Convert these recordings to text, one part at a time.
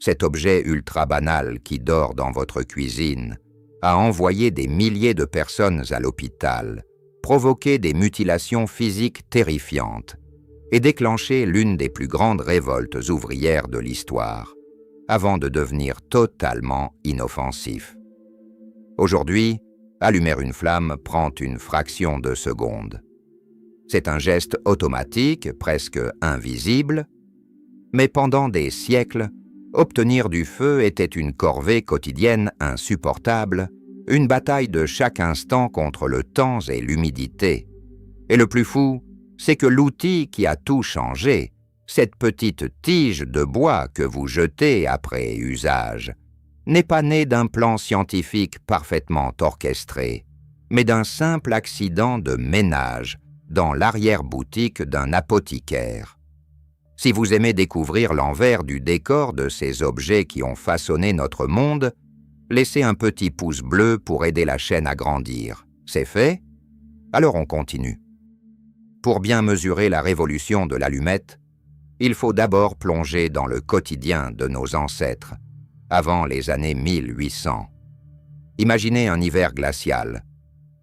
Cet objet ultra banal qui dort dans votre cuisine a envoyé des milliers de personnes à l'hôpital, provoqué des mutilations physiques terrifiantes et déclenché l'une des plus grandes révoltes ouvrières de l'histoire, avant de devenir totalement inoffensif. Aujourd'hui, allumer une flamme prend une fraction de seconde. C'est un geste automatique, presque invisible, mais pendant des siècles, obtenir du feu était une corvée quotidienne insupportable, une bataille de chaque instant contre le temps et l'humidité. Et le plus fou, c'est que l'outil qui a tout changé, cette petite tige de bois que vous jetez après usage, n'est pas né d'un plan scientifique parfaitement orchestré, mais d'un simple accident de ménage dans l'arrière-boutique d'un apothicaire. Si vous aimez découvrir l'envers du décor de ces objets qui ont façonné notre monde, laissez un petit pouce bleu pour aider la chaîne à grandir. C'est fait? Alors on continue. Pour bien mesurer la révolution de l'allumette, il faut d'abord plonger dans le quotidien de nos ancêtres, avant les années 1800. Imaginez un hiver glacial.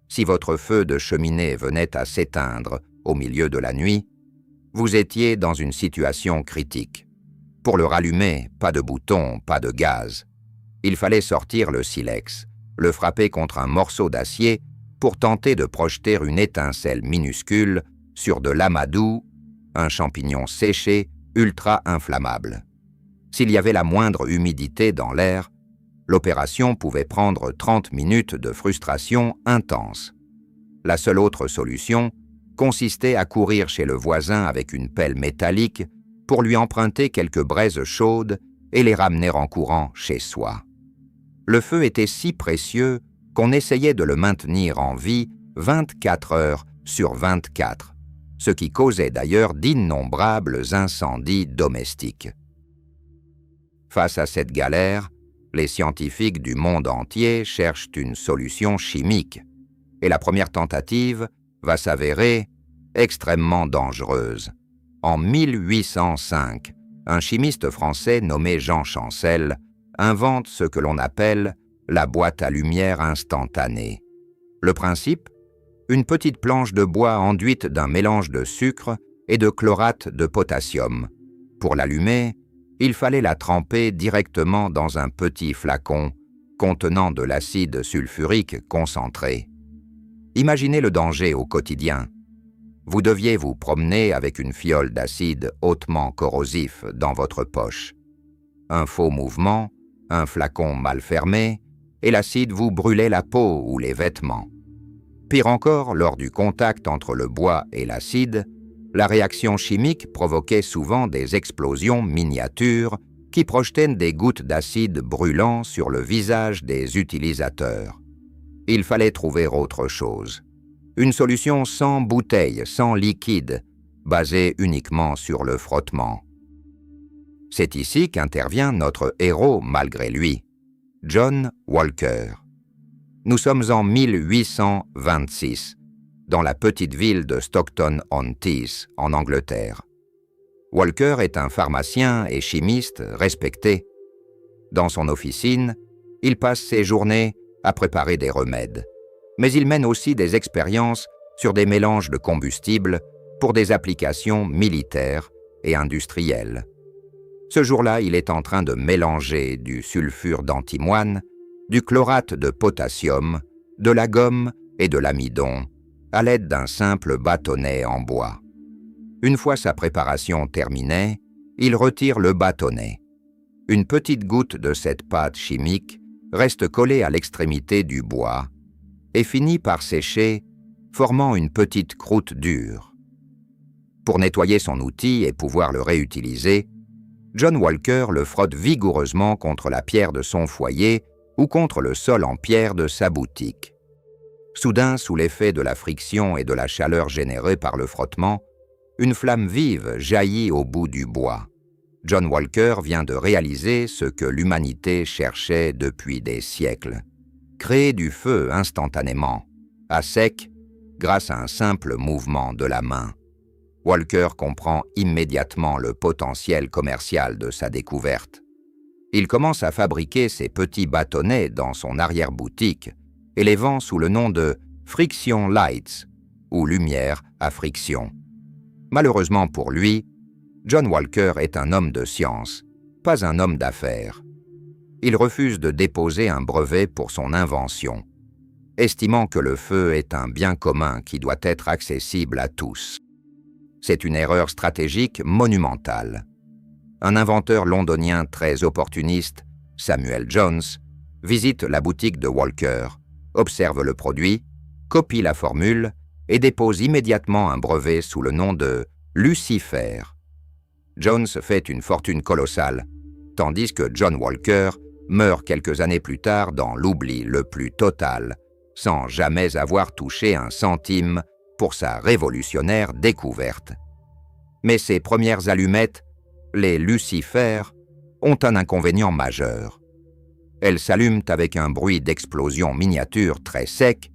Si votre feu de cheminée venait à s'éteindre au milieu de la nuit, vous étiez dans une situation critique. Pour le rallumer, pas de bouton, pas de gaz. Il fallait sortir le silex, le frapper contre un morceau d'acier pour tenter de projeter une étincelle minuscule sur de l'amadou, un champignon séché ultra inflammable. S'il y avait la moindre humidité dans l'air, l'opération pouvait prendre 30 minutes de frustration intense. La seule autre solution consistait à courir chez le voisin avec une pelle métallique pour lui emprunter quelques braises chaudes et les ramener en courant chez soi. Le feu était si précieux qu'on essayait de le maintenir en vie 24 heures sur 24, ce qui causait d'ailleurs d'innombrables incendies domestiques. Face à cette galère, les scientifiques du monde entier cherchent une solution chimique, et la première tentative va s'avérer extrêmement dangereuse. En 1805, un chimiste français nommé Jean Chancel invente ce que l'on appelle la boîte à lumière instantanée. Le principe ? Une petite planche de bois enduite d'un mélange de sucre et de chlorate de potassium. Pour l'allumer, il fallait la tremper directement dans un petit flacon contenant de l'acide sulfurique concentré. Imaginez le danger au quotidien. Vous deviez vous promener avec une fiole d'acide hautement corrosif dans votre poche. Un faux mouvement, un flacon mal fermé, et l'acide vous brûlait la peau ou les vêtements. Pire encore, lors du contact entre le bois et l'acide, la réaction chimique provoquait souvent des explosions miniatures qui projetaient des gouttes d'acide brûlant sur le visage des utilisateurs. Il fallait trouver autre chose. Une solution sans bouteille, sans liquide, basée uniquement sur le frottement. C'est ici qu'intervient notre héros malgré lui, John Walker. Nous sommes en 1826, dans la petite ville de Stockton-on-Tees, en Angleterre. Walker est un pharmacien et chimiste respecté. Dans son officine, il passe ses journées à préparer des remèdes. Mais il mène aussi des expériences sur des mélanges de combustibles pour des applications militaires et industrielles. Ce jour-là, il est en train de mélanger du sulfure d'antimoine, du chlorate de potassium, de la gomme et de l'amidon, à l'aide d'un simple bâtonnet en bois. Une fois sa préparation terminée, il retire le bâtonnet. Une petite goutte de cette pâte chimique reste collée à l'extrémité du bois et finit par sécher, formant une petite croûte dure. Pour nettoyer son outil et pouvoir le réutiliser, John Walker le frotte vigoureusement contre la pierre de son foyer ou contre le sol en pierre de sa boutique. Soudain, sous l'effet de la friction et de la chaleur générée par le frottement, une flamme vive jaillit au bout du bois. John Walker vient de réaliser ce que l'humanité cherchait depuis des siècles. Créer du feu instantanément, à sec, grâce à un simple mouvement de la main. Walker comprend immédiatement le potentiel commercial de sa découverte. Il commence à fabriquer ses petits bâtonnets dans son arrière-boutique et les vend sous le nom de Friction Lights, ou lumière à friction. Malheureusement pour lui, John Walker est un homme de science, pas un homme d'affaires. Il refuse de déposer un brevet pour son invention, estimant que le feu est un bien commun qui doit être accessible à tous. C'est une erreur stratégique monumentale. Un inventeur londonien très opportuniste, Samuel Jones, visite la boutique de Walker, observe le produit, copie la formule et dépose immédiatement un brevet sous le nom de Lucifer. Jones fait une fortune colossale, tandis que John Walker meurt quelques années plus tard dans l'oubli le plus total, sans jamais avoir touché un centime pour sa révolutionnaire découverte. Mais ses premières allumettes, les lucifères, ont un inconvénient majeur. Elles s'allument avec un bruit d'explosion miniature très sec,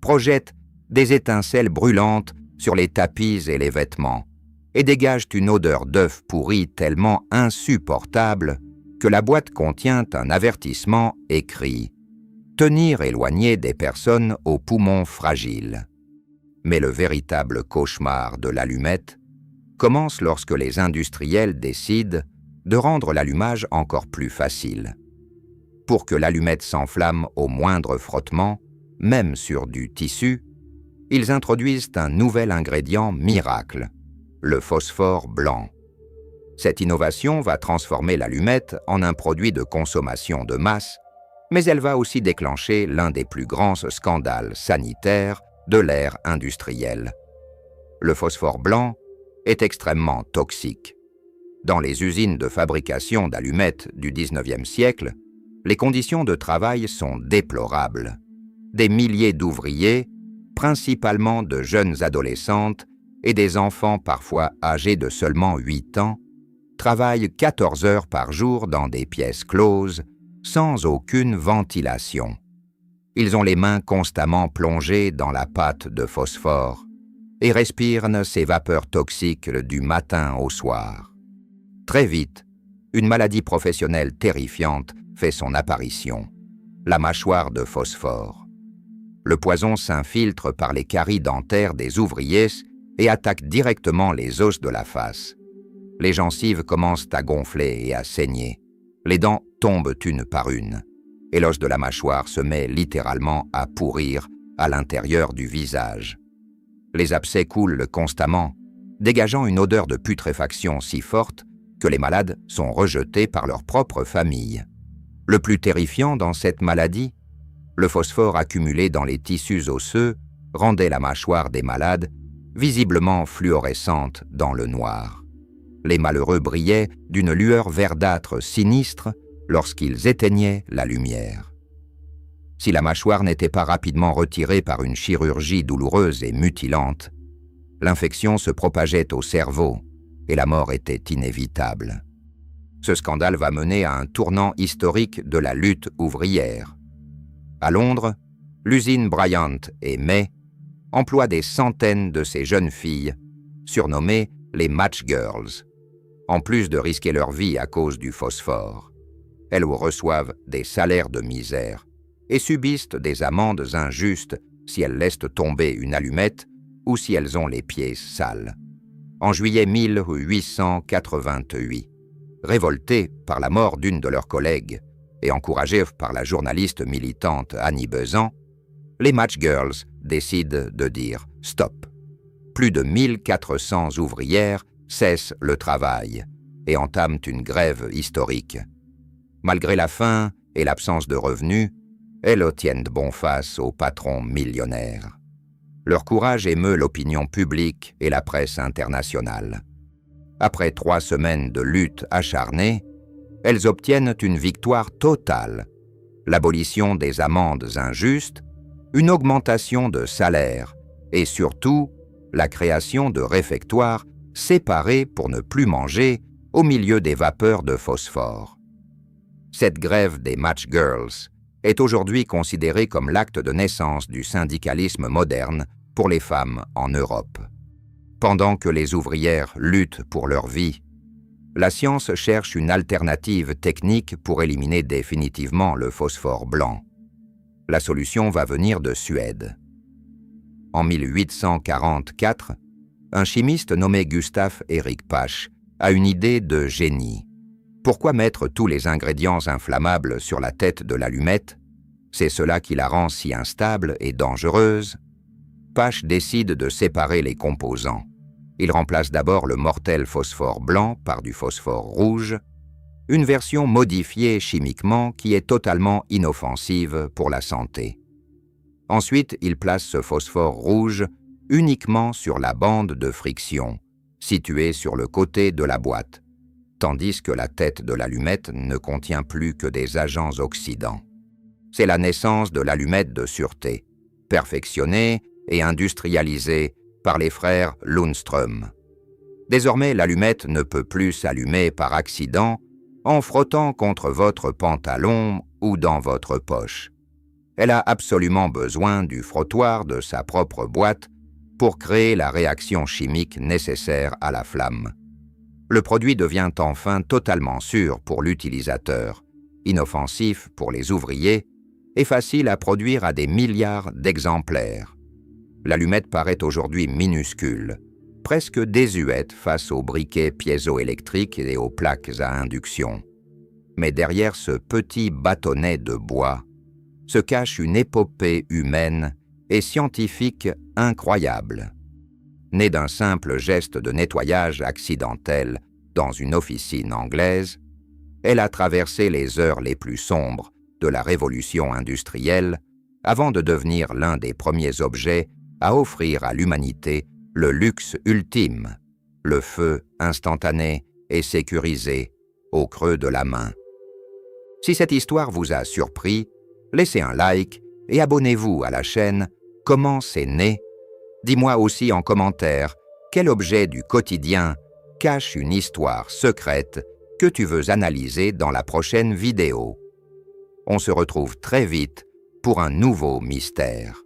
projettent des étincelles brûlantes sur les tapis et les vêtements, et dégagent une odeur d'œuf pourri tellement insupportable que la boîte contient un avertissement écrit « Tenir éloigné des personnes aux poumons fragiles ». Mais le véritable cauchemar de l'allumette commence lorsque les industriels décident de rendre l'allumage encore plus facile. Pour que l'allumette s'enflamme au moindre frottement, même sur du tissu, ils introduisent un nouvel ingrédient miracle, le phosphore blanc. Cette innovation va transformer l'allumette en un produit de consommation de masse, mais elle va aussi déclencher l'un des plus grands scandales sanitaires de l'ère industrielle. Le phosphore blanc est extrêmement toxique. Dans les usines de fabrication d'allumettes du XIXe siècle, les conditions de travail sont déplorables. Des milliers d'ouvriers, principalement de jeunes adolescentes et des enfants parfois âgés de seulement 8 ans, travaillent 14 heures par jour dans des pièces closes, sans aucune ventilation. Ils ont les mains constamment plongées dans la pâte de phosphore et respirent ces vapeurs toxiques du matin au soir. Très vite, une maladie professionnelle terrifiante fait son apparition, la mâchoire de phosphore. Le poison s'infiltre par les caries dentaires des ouvriers et attaque directement les os de la face. Les gencives commencent à gonfler et à saigner. Les dents tombent une par une, et l'os de la mâchoire se met littéralement à pourrir à l'intérieur du visage. Les abcès coulent constamment, dégageant une odeur de putréfaction si forte que les malades sont rejetés par leur propre famille. Le plus terrifiant dans cette maladie, le phosphore accumulé dans les tissus osseux rendait la mâchoire des malades visiblement fluorescente dans le noir. Les malheureux brillaient d'une lueur verdâtre sinistre lorsqu'ils éteignaient la lumière. Si la mâchoire n'était pas rapidement retirée par une chirurgie douloureuse et mutilante, l'infection se propageait au cerveau et la mort était inévitable. Ce scandale va mener à un tournant historique de la lutte ouvrière. À Londres, l'usine Bryant et May emploie des centaines de ces jeunes filles, surnommées les Match Girls, en plus de risquer leur vie à cause du phosphore. Elles reçoivent des salaires de misère et subissent des amendes injustes si elles laissent tomber une allumette ou si elles ont les pieds sales. En juillet 1888, révoltées par la mort d'une de leurs collègues et encouragées par la journaliste militante Annie Besant, les Match Girls décident de dire « stop ». Plus de 1400 ouvrières cessent le travail et entament une grève historique. Malgré la faim et l'absence de revenus, elles tiennent bon face aux patrons millionnaires. Leur courage émeut l'opinion publique et la presse internationale. Après 3 semaines de lutte acharnée, elles obtiennent une victoire totale, l'abolition des amendes injustes, une augmentation de salaire et surtout la création de réfectoires séparés pour ne plus manger au milieu des vapeurs de phosphore. Cette grève des Match Girls est aujourd'hui considérée comme l'acte de naissance du syndicalisme moderne pour les femmes en Europe. Pendant que les ouvrières luttent pour leur vie, La science cherche une alternative technique pour éliminer définitivement le phosphore blanc. La solution va venir de Suède. En 1844, un chimiste nommé Gustav Erik Pasch a une idée de génie. Pourquoi mettre tous les ingrédients inflammables sur la tête de l'allumette? C'est cela qui la rend si instable et dangereuse. Pasch décide de séparer les composants. Il remplace d'abord le mortel phosphore blanc par du phosphore rouge, une version modifiée chimiquement qui est totalement inoffensive pour la santé. Ensuite, il place ce phosphore rouge uniquement sur la bande de friction, située sur le côté de la boîte, tandis que la tête de l'allumette ne contient plus que des agents oxydants. C'est la naissance de l'allumette de sûreté, perfectionnée et industrialisée par les frères Lundström. Désormais, l'allumette ne peut plus s'allumer par accident en frottant contre votre pantalon ou dans votre poche. Elle a absolument besoin du frottoir de sa propre boîte pour créer la réaction chimique nécessaire à la flamme. Le produit devient enfin totalement sûr pour l'utilisateur, inoffensif pour les ouvriers et facile à produire à des milliards d'exemplaires. L'allumette paraît aujourd'hui minuscule, presque désuète face aux briquets piézoélectriques et aux plaques à induction. Mais derrière ce petit bâtonnet de bois se cache une épopée humaine et scientifique incroyable. Née d'un simple geste de nettoyage accidentel dans une officine anglaise, elle a traversé les heures les plus sombres de la révolution industrielle avant de devenir l'un des premiers objets à offrir à l'humanité le luxe ultime, le feu instantané et sécurisé au creux de la main. Si cette histoire vous a surpris, laissez un like et abonnez-vous à la chaîne Comment c'est né? Dis-moi aussi en commentaire quel objet du quotidien cache une histoire secrète que tu veux analyser dans la prochaine vidéo. On se retrouve très vite pour un nouveau mystère.